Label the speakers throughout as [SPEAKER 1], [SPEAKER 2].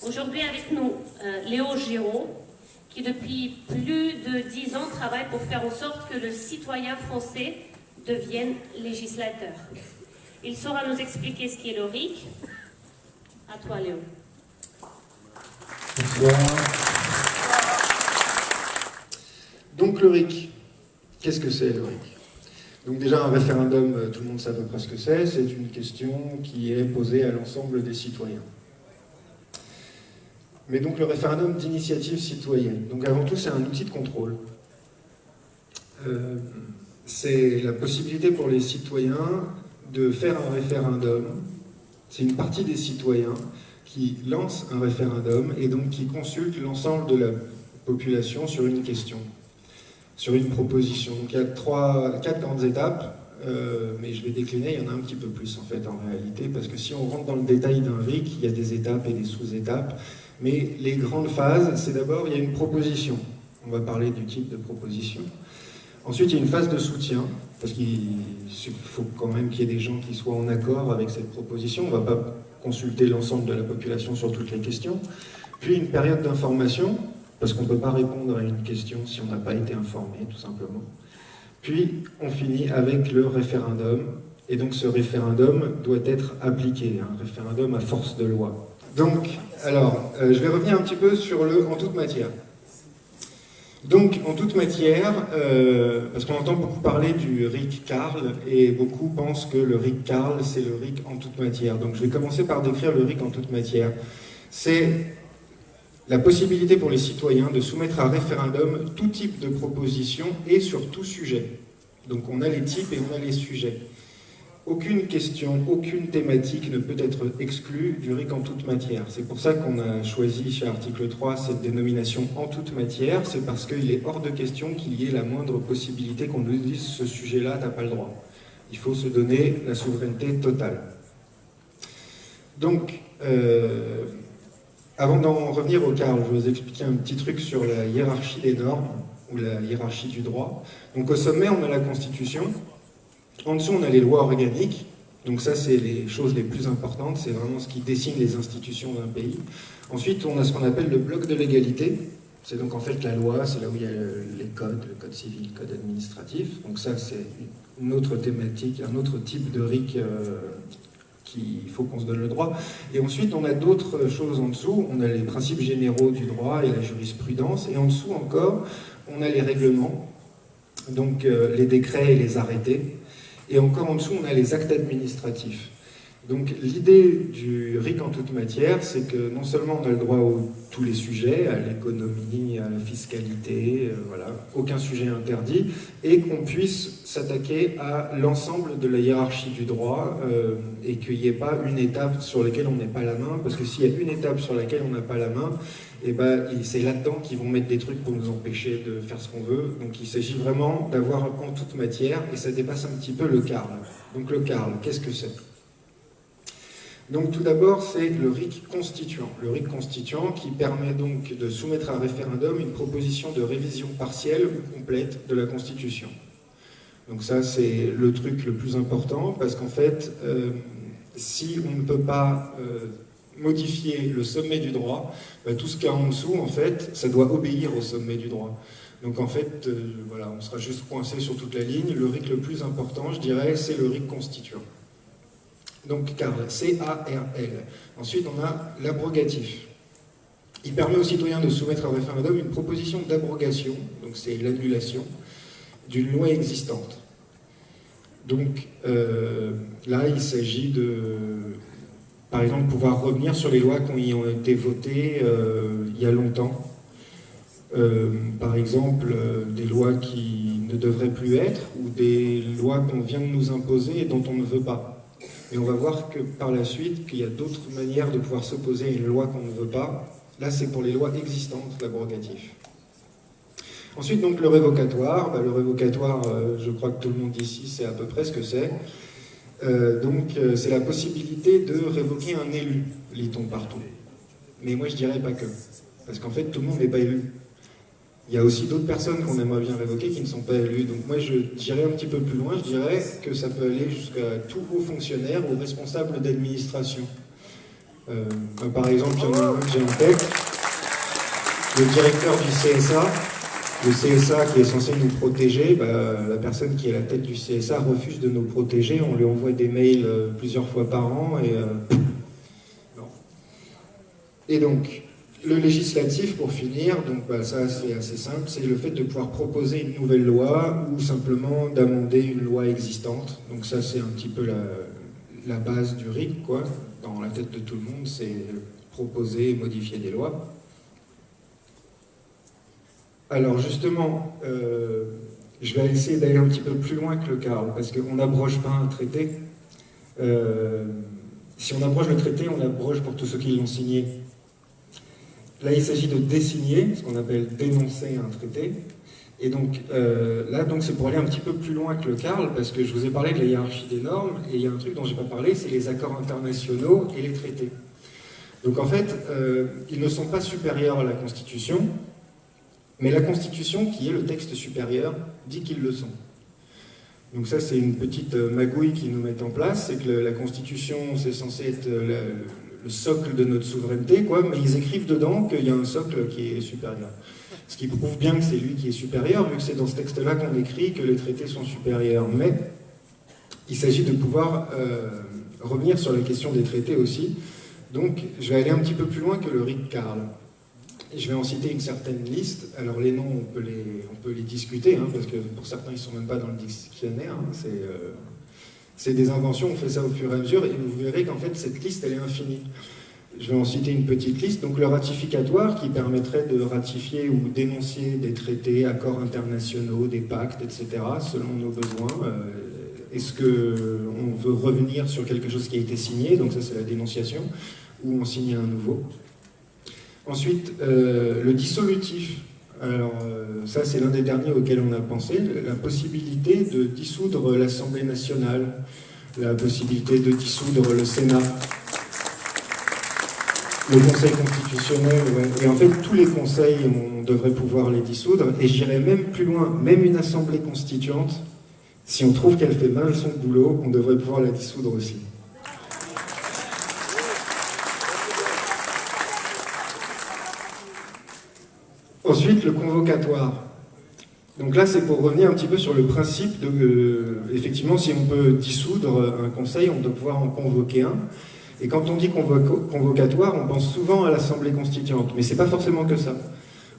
[SPEAKER 1] Aujourd'hui avec nous, Léo Giraud, qui depuis plus de 10 ans travaille pour faire en sorte que le citoyen français devienne législateur. Il saura nous expliquer ce qu'est le RIC. À toi, Léo.
[SPEAKER 2] Bonsoir. Donc le RIC, qu'est-ce que c'est le RIC? Donc déjà un référendum, tout le monde sait à peu près ce que c'est une question qui est posée à l'ensemble des citoyens. Mais donc le référendum d'initiative citoyenne, donc avant tout c'est un outil de contrôle. C'est la possibilité pour les citoyens de faire un référendum. C'est une partie des citoyens qui lance un référendum et donc qui consulte l'ensemble de la population sur une question, sur une proposition. Donc il y a 4 grandes étapes, mais je vais décliner, il y en a un petit peu plus en fait en réalité, parce que si on rentre dans le détail d'un RIC, il y a des étapes et des sous-étapes, mais les grandes phases, c'est d'abord, il y a une proposition. On va parler du type de proposition. Ensuite, il y a une phase de soutien, parce qu'il faut quand même qu'il y ait des gens qui soient en accord avec cette proposition. On ne va pas consulter l'ensemble de la population sur toutes les questions. Puis une période d'information, parce qu'on ne peut pas répondre à une question si on n'a pas été informé, tout simplement. Puis, on finit avec le référendum, et donc ce référendum doit être appliqué, un référendum à force de loi. Donc, alors, je vais revenir un petit peu sur le « en toute matière ». Donc, en toute matière, parce qu'on entend beaucoup parler du RIC Carle, et beaucoup pensent que le RIC Carle, c'est le RIC en toute matière. Donc, je vais commencer par décrire le RIC en toute matière. C'est la possibilité pour les citoyens de soumettre à référendum tout type de proposition et sur tout sujet. Donc, on a les types et on a les sujets. Aucune question, aucune thématique ne peut être exclue du RIC en toute matière. C'est pour ça qu'on a choisi chez article 3 cette dénomination en toute matière, c'est parce qu'il est hors de question qu'il y ait la moindre possibilité qu'on nous dise ce sujet-là, t'as pas le droit. Il faut se donner la souveraineté totale. Donc, avant d'en revenir au Carle, je vais vous expliquer un petit truc sur la hiérarchie des normes, ou la hiérarchie du droit. Donc au sommet, on a la Constitution. En dessous, on a les lois organiques, donc ça c'est les choses les plus importantes, c'est vraiment ce qui dessine les institutions d'un pays. Ensuite, on a ce qu'on appelle le bloc de légalité, c'est donc en fait la loi, c'est là où il y a les codes, le code civil, le code administratif, donc ça c'est une autre thématique, un autre type de RIC qu'il faut qu'on se donne le droit. Et ensuite, on a d'autres choses en dessous, on a les principes généraux du droit et la jurisprudence, et en dessous encore, on a les règlements, donc les décrets et les arrêtés. Et encore en dessous, on a les actes administratifs. Donc l'idée du RIC en toute matière, c'est que non seulement on a le droit à tous les sujets, à l'économie, à la fiscalité, voilà, aucun sujet interdit, et qu'on puisse s'attaquer à l'ensemble de la hiérarchie du droit, et qu'il n'y ait pas une étape sur laquelle on n'ait pas la main, parce que s'il y a une étape sur laquelle on n'a pas la main, et ben, c'est là-dedans qu'ils vont mettre des trucs pour nous empêcher de faire ce qu'on veut. Donc il s'agit vraiment d'avoir en toute matière, et ça dépasse un petit peu le Carle. Donc le Carle, qu'est-ce que c'est? Donc tout d'abord, c'est le RIC constituant. Le RIC constituant qui permet donc de soumettre à référendum une proposition de révision partielle ou complète de la Constitution. Donc ça, c'est le truc le plus important, parce qu'en fait, si on ne peut pas modifier le sommet du droit, tout ce qu'il y a en dessous, en fait, ça doit obéir au sommet du droit. Donc en fait, voilà, on sera juste coincé sur toute la ligne. Le RIC le plus important, je dirais, c'est le RIC constituant. Donc Carle, C-A-R-L. Ensuite, on a l'abrogatif. Il permet aux citoyens de soumettre à référendum une proposition d'abrogation, donc c'est l'annulation, d'une loi existante. Donc là, il s'agit de, par exemple, pouvoir revenir sur les lois qui ont été votées il y a longtemps. Par exemple, des lois qui ne devraient plus être, ou des lois qu'on vient de nous imposer et dont on ne veut pas. Et on va voir que par la suite, qu'il y a d'autres manières de pouvoir s'opposer à une loi qu'on ne veut pas. Là, c'est pour les lois existantes, l'abrogatif. Ensuite, donc, le révocatoire. Le révocatoire, je crois que tout le monde ici sait à peu près ce que c'est. C'est la possibilité de révoquer un élu, lit-on partout. Mais moi, je dirais pas que. Parce qu'en fait, tout le monde n'est pas élu. Il y a aussi d'autres personnes qu'on aimerait bien révoquer qui ne sont pas élues. Donc moi, je dirais un petit peu plus loin, je dirais que ça peut aller jusqu'à tout haut fonctionnaire ou responsable d'administration. Par exemple, il y en a un que j'ai en tête, le directeur du CSA. Le CSA qui est censé nous protéger, la personne qui est à la tête du CSA refuse de nous protéger, on lui envoie des mails plusieurs fois par an et... non. Et donc, le législatif, pour finir, donc ça c'est assez simple, c'est le fait de pouvoir proposer une nouvelle loi ou simplement d'amender une loi existante. Donc ça c'est un petit peu la base du RIC, quoi. Dans la tête de tout le monde, c'est proposer et modifier des lois. Alors justement, je vais essayer d'aller un petit peu plus loin que le Carl, parce qu'on n'abroge pas un traité. Si on abroge le traité, on l'abroge pour tous ceux qui l'ont signé. Là, il s'agit de désigner, ce qu'on appelle dénoncer un traité. Et donc, là, c'est pour aller un petit peu plus loin que le Carl, parce que je vous ai parlé de la hiérarchie des normes, et il y a un truc dont je n'ai pas parlé, c'est les accords internationaux et les traités. Donc en fait, ils ne sont pas supérieurs à la Constitution, mais la Constitution, qui est le texte supérieur, dit qu'ils le sont. Donc ça, c'est une petite magouille qu'ils nous mettent en place, c'est que la Constitution, c'est censé être le socle de notre souveraineté, quoi, mais ils écrivent dedans qu'il y a un socle qui est supérieur. Ce qui prouve bien que c'est lui qui est supérieur, vu que c'est dans ce texte-là qu'on écrit que les traités sont supérieurs. Mais il s'agit de pouvoir revenir sur la question des traités aussi. Donc je vais aller un petit peu plus loin que le RIC Carl. Je vais en citer une certaine liste. Alors les noms, on peut les discuter, hein, parce que pour certains, ils ne sont même pas dans le dictionnaire. Hein, c'est des inventions, on fait ça au fur et à mesure, et vous verrez qu'en fait, cette liste, elle est infinie. Je vais en citer une petite liste. Donc le ratificatoire, qui permettrait de ratifier ou d'énoncer des traités, accords internationaux, des pactes, etc., selon nos besoins. Est-ce qu'on veut revenir sur quelque chose qui a été signé, donc ça c'est la dénonciation, ou on signe un nouveau. Ensuite, le dissolutif. Alors, ça, c'est l'un des derniers auxquels on a pensé. La possibilité de dissoudre l'Assemblée nationale, la possibilité de dissoudre le Sénat, le Conseil constitutionnel. Ouais. Et en fait, tous les conseils, on devrait pouvoir les dissoudre. Et j'irais même plus loin, même une Assemblée constituante, si on trouve qu'elle fait mal son boulot, on devrait pouvoir la dissoudre aussi. Ensuite, le convocatoire. Donc là, c'est pour revenir un petit peu sur le principe de... effectivement, si on peut dissoudre un conseil, on doit pouvoir en convoquer un. Et quand on dit convocatoire, on pense souvent à l'Assemblée constituante. Mais c'est pas forcément que ça.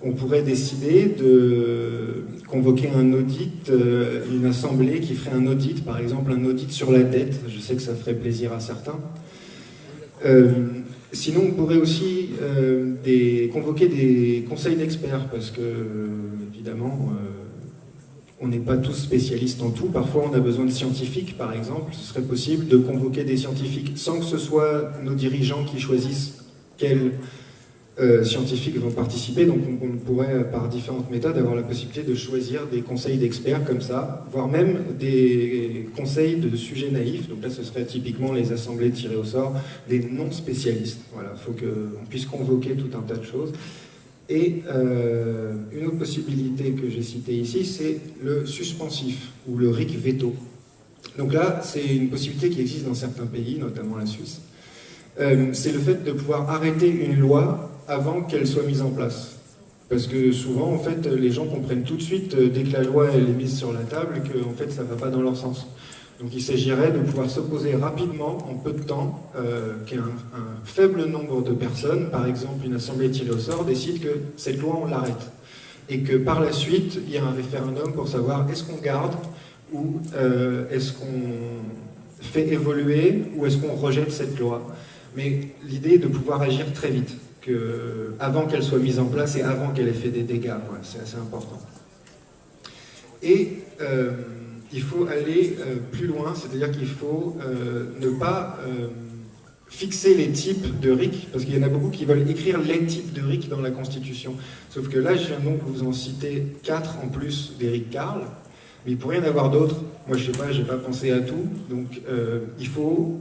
[SPEAKER 2] On pourrait décider de convoquer un audit, une assemblée qui ferait un audit, par exemple un audit sur la dette. Je sais que ça ferait plaisir à certains. Sinon, on pourrait aussi convoquer des conseils d'experts, parce que, évidemment, on n'est pas tous spécialistes en tout. Parfois, on a besoin de scientifiques, par exemple. Ce serait possible de convoquer des scientifiques sans que ce soit nos dirigeants qui choisissent quels scientifiques vont participer. Donc, on pourrait, par différentes méthodes, avoir la possibilité de choisir des conseils d'experts comme ça, voire même des conseils de sujets naïfs. Donc là, ce serait typiquement les assemblées tirées au sort, des non-spécialistes. Voilà, il faut qu'on puisse convoquer tout un tas de choses. Et une autre possibilité que j'ai citée ici, c'est le suspensif, ou le RIC veto. Donc là, c'est une possibilité qui existe dans certains pays, notamment la Suisse. C'est le fait de pouvoir arrêter une loi avant qu'elle soit mise en place. Parce que souvent, en fait, les gens comprennent tout de suite, dès que la loi elle est mise sur la table, que en fait, ça ne va pas dans leur sens. Donc il s'agirait de pouvoir s'opposer rapidement, en peu de temps, qu'un faible nombre de personnes, par exemple une assemblée tirée au sort, décide que cette loi, on l'arrête. Et que par la suite, il y a un référendum pour savoir est-ce qu'on garde ou est-ce qu'on fait évoluer ou est-ce qu'on rejette cette loi. Mais l'idée est de pouvoir agir très vite, avant qu'elle soit mise en place et avant qu'elle ait fait des dégâts. Ouais, c'est assez important. Et il faut aller plus loin, c'est-à-dire qu'il faut ne pas fixer les types de RIC, parce qu'il y en a beaucoup qui veulent écrire les types de RIC dans la Constitution. Sauf que là, je viens donc vous en citer 4 en plus des RIC Carl, mais il pourrait y en avoir d'autres. Moi, je sais pas, j'ai pas pensé à tout. Donc, il faut...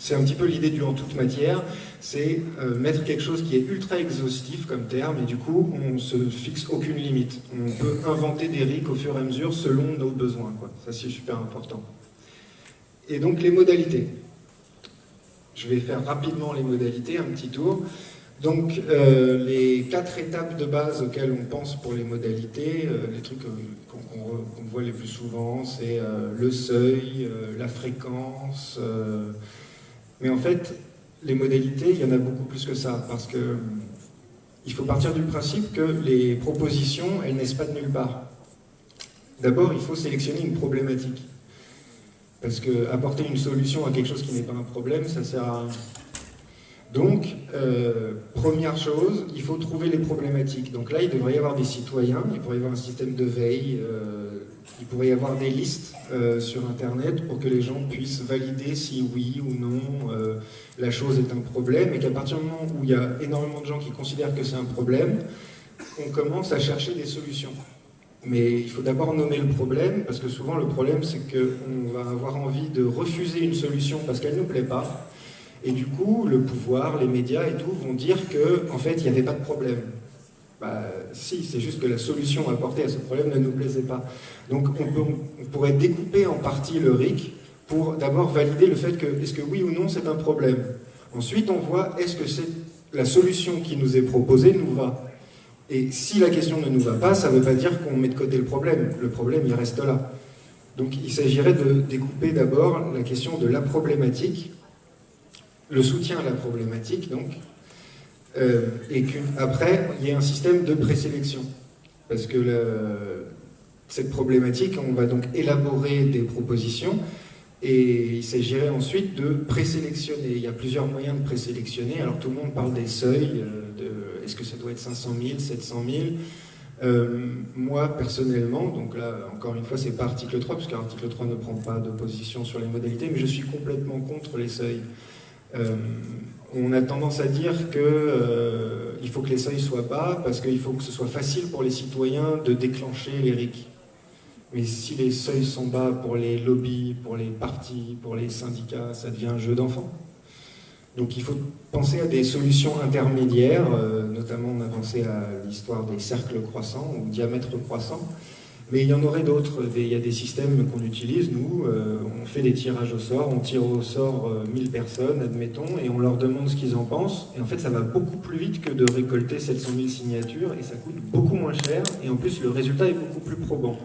[SPEAKER 2] C'est un petit peu l'idée du en toute matière, c'est mettre quelque chose qui est ultra exhaustif comme terme, et du coup, on ne se fixe aucune limite. On peut inventer des RIC au fur et à mesure selon nos besoins, quoi. Ça, c'est super important. Et donc, les modalités. Je vais faire rapidement les modalités, un petit tour. Donc, les 4 étapes de base auxquelles on pense pour les modalités, les trucs qu'on voit les plus souvent, c'est le seuil, la fréquence. Mais en fait, les modalités, il y en a beaucoup plus que ça, parce que il faut partir du principe que les propositions, elles naissent pas de nulle part. D'abord, il faut sélectionner une problématique. Parce que apporter une solution à quelque chose qui n'est pas un problème, ça sert à rien. Donc, première chose, il faut trouver les problématiques. Donc là, il devrait y avoir des citoyens, il pourrait y avoir un système de veille, il pourrait y avoir des listes sur Internet pour que les gens puissent valider si oui ou non la chose est un problème, et qu'à partir du moment où il y a énormément de gens qui considèrent que c'est un problème, on commence à chercher des solutions. Mais il faut d'abord nommer le problème, parce que souvent le problème c'est qu'on va avoir envie de refuser une solution parce qu'elle ne nous plaît pas, et du coup le pouvoir, les médias et tout vont dire qu'en fait il n'y avait pas de problème. Bah si, c'est juste que la solution apportée à ce problème ne nous plaisait pas. Donc on pourrait découper en partie le RIC pour d'abord valider le fait que, est-ce que oui ou non c'est un problème. Ensuite on voit, est-ce que c'est la solution qui nous est proposée nous va. Et si la question ne nous va pas, ça ne veut pas dire qu'on met de côté le problème. Le problème, il reste là. Donc il s'agirait de découper d'abord la question de la problématique, le soutien à la problématique, donc, et qu'après, il y ait un système de présélection. Parce que cette problématique, on va donc élaborer des propositions, et il s'agirait ensuite de présélectionner. Il y a plusieurs moyens de présélectionner. Alors tout le monde parle des seuils, est-ce que ça doit être 500 000, 700 000 moi, personnellement, donc là, encore une fois, c'est pas article 3, parce qu'article 3 ne prend pas de position sur les modalités, mais je suis complètement contre les seuils. On a tendance à dire qu'il faut que les seuils soient bas, parce qu'il faut que ce soit facile pour les citoyens de déclencher les RIC. Mais si les seuils sont bas pour les lobbies, pour les partis, pour les syndicats, ça devient un jeu d'enfant. Donc il faut penser à des solutions intermédiaires, notamment on a pensé à l'histoire des cercles croissants ou diamètres croissants, mais il y en aurait d'autres. Il y a des systèmes qu'on utilise, nous, on fait des tirages au sort, on tire au sort 1000 personnes, admettons, et on leur demande ce qu'ils en pensent, et en fait ça va beaucoup plus vite que de récolter 700 000 signatures, et ça coûte beaucoup moins cher, et en plus le résultat est beaucoup plus probant.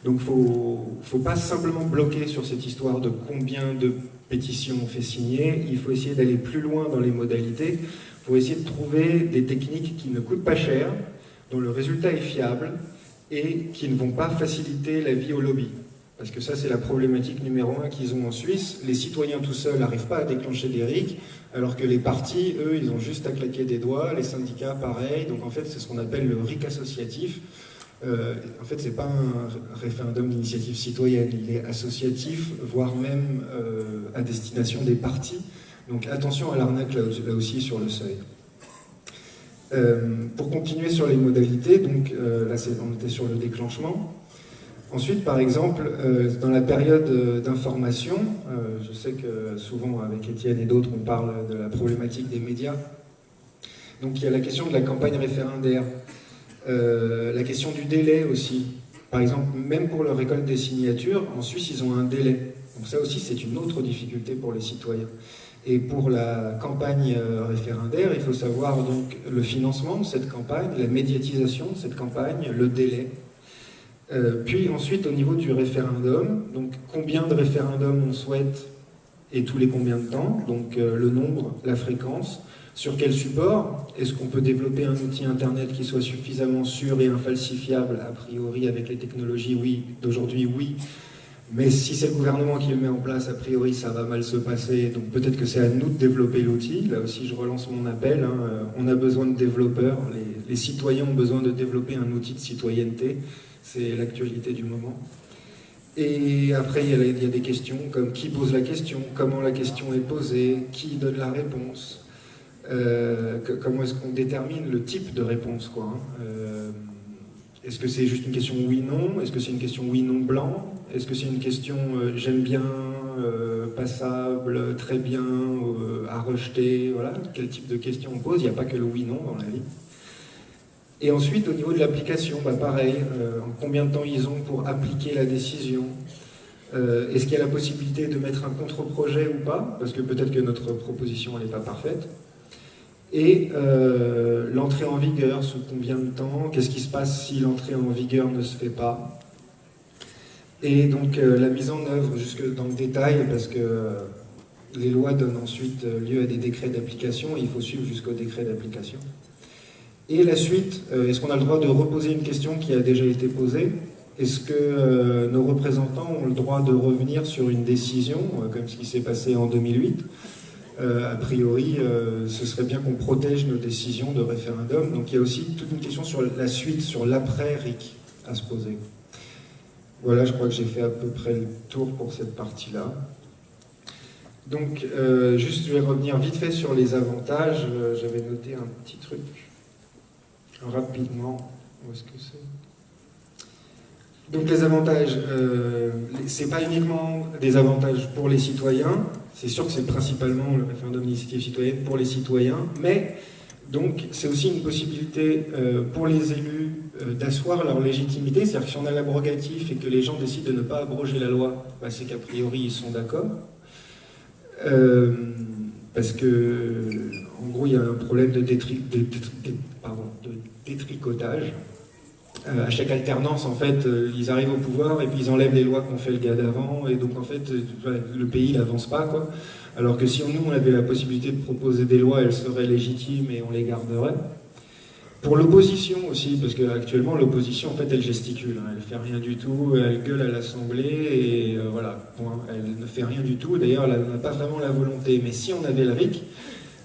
[SPEAKER 2] Donc il ne faut pas simplement bloquer sur cette histoire de combien de pétitions on fait signer, il faut essayer d'aller plus loin dans les modalités, il faut essayer de trouver des techniques qui ne coûtent pas cher, dont le résultat est fiable, et qui ne vont pas faciliter la vie au lobby. Parce que ça, c'est la problématique numéro 1 qu'ils ont en Suisse. Les citoyens tout seuls n'arrivent pas à déclencher des RIC, alors que les partis, eux, ils ont juste à claquer des doigts, les syndicats, pareil. Donc en fait, c'est ce qu'on appelle le RIC associatif. En fait, c'est pas un référendum d'initiative citoyenne, il est associatif, voire même à destination des partis. Donc attention à l'arnaque là aussi sur le seuil. Pour continuer sur les modalités, donc là on était sur le déclenchement. Ensuite, par exemple, dans la période d'information, je sais que souvent avec Étienne et d'autres, on parle de la problématique des médias. Donc il y a la question de la campagne référendaire. La question du délai aussi. Par exemple, même pour la récolte des signatures, en Suisse, ils ont un délai. Donc ça aussi, c'est une autre difficulté pour les citoyens. Et pour la campagne référendaire, il faut savoir donc le financement de cette campagne, la médiatisation de cette campagne, le délai. Puis ensuite, au niveau du référendum, donc combien de référendums on souhaite et tous les combien de temps, donc le nombre, la fréquence. Sur quel support? Est-ce qu'on peut développer un outil internet qui soit suffisamment sûr et infalsifiable? A priori, avec les technologies, oui. D'aujourd'hui, oui. Mais si c'est le gouvernement qui le met en place, a priori, ça va mal se passer. Donc peut-être que c'est à nous de développer l'outil. Là aussi, je relance mon appel. On a besoin de développeurs. Les citoyens ont besoin de développer un outil de citoyenneté. C'est l'actualité du moment. Et après, il y a des questions comme qui pose la question, comment la question est posée, qui donne la réponse. Comment est-ce qu'on détermine le type de réponse, quoi, hein. Est-ce que c'est juste une question oui-non? Est-ce que c'est une question oui-non-blanc? Est-ce que c'est une question j'aime bien, passable, très bien, à rejeter? Voilà, quel type de question on pose? Il n'y a pas que le oui-non dans la vie. Et ensuite, au niveau de l'application, bah pareil, en combien de temps ils ont pour appliquer la décision? Est-ce qu'il y a la possibilité de mettre un contre-projet ou pas? Parce que peut-être que notre proposition n'est pas parfaite. Et l'entrée en vigueur, sous combien de temps? Qu'est-ce qui se passe si l'entrée en vigueur ne se fait pas? Et donc la mise en œuvre jusque dans le détail, parce que les lois donnent ensuite lieu à des décrets d'application, et il faut suivre jusqu'au décret d'application. Et la suite, est-ce qu'on a le droit de reposer une question qui a déjà été posée? Est-ce que nos représentants ont le droit de revenir sur une décision, comme ce qui s'est passé en 2008? A priori, ce serait bien qu'on protège nos décisions de référendum. Donc il y a aussi toute une question sur la suite, sur l'après-RIC à se poser. Voilà, je crois que j'ai fait à peu près le tour pour cette partie-là. Donc, juste, je vais revenir vite fait sur les avantages. J'avais noté un petit truc rapidement. Où est-ce que c'est? Donc les avantages, c'est pas uniquement des avantages pour les citoyens, c'est sûr que c'est principalement le référendum d'initiative citoyenne pour les citoyens, mais donc c'est aussi une possibilité pour les élus d'asseoir leur légitimité, c'est-à-dire que si on a l'abrogatif et que les gens décident de ne pas abroger la loi, bah c'est qu'a priori ils sont d'accord. Parce que, en gros, il y a un problème de détricotage. À chaque alternance, en fait, ils arrivent au pouvoir et puis ils enlèvent les lois qu'ont fait le gars d'avant, et donc en fait, le pays n'avance pas, quoi. Alors que si nous, on avait la possibilité de proposer des lois, elles seraient légitimes et on les garderait. Pour l'opposition aussi, parce qu'actuellement, l'opposition, en fait, elle gesticule, hein, elle fait rien du tout, elle gueule à l'Assemblée, et voilà, point, elle ne fait rien du tout. D'ailleurs, elle n'a pas vraiment la volonté. Mais si on avait le RIC,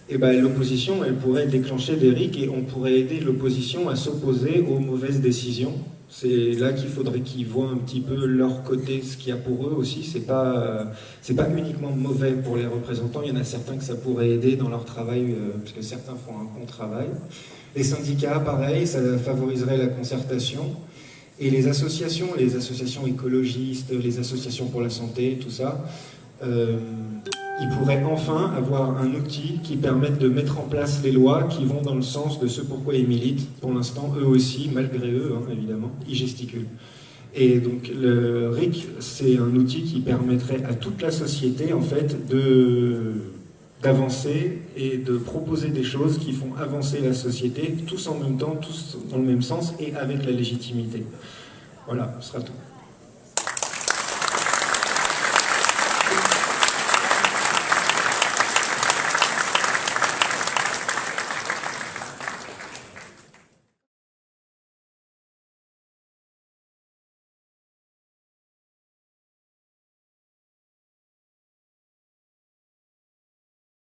[SPEAKER 2] eh ben, l'opposition, elle pourrait déclencher des RIC et on pourrait aider l'opposition à s'opposer aux mauvaises décisions. C'est là qu'il faudrait qu'ils voient un petit peu leur côté, ce qu'il y a pour eux aussi. C'est pas uniquement mauvais pour les représentants, il y en a certains que ça pourrait aider dans leur travail, parce que certains font un bon travail. Les syndicats, pareil, ça favoriserait la concertation. Et les associations écologistes, les associations pour la santé, tout ça, ils pourraient enfin avoir un outil qui permette de mettre en place les lois qui vont dans le sens de ce pourquoi ils militent. Pour l'instant, eux aussi, malgré eux, hein, évidemment, ils gesticulent. Et donc le RIC, c'est un outil qui permettrait à toute la société, en fait, d'avancer et de proposer des choses qui font avancer la société, tous en même temps, tous dans le même sens et avec la légitimité. Voilà, ce sera tout.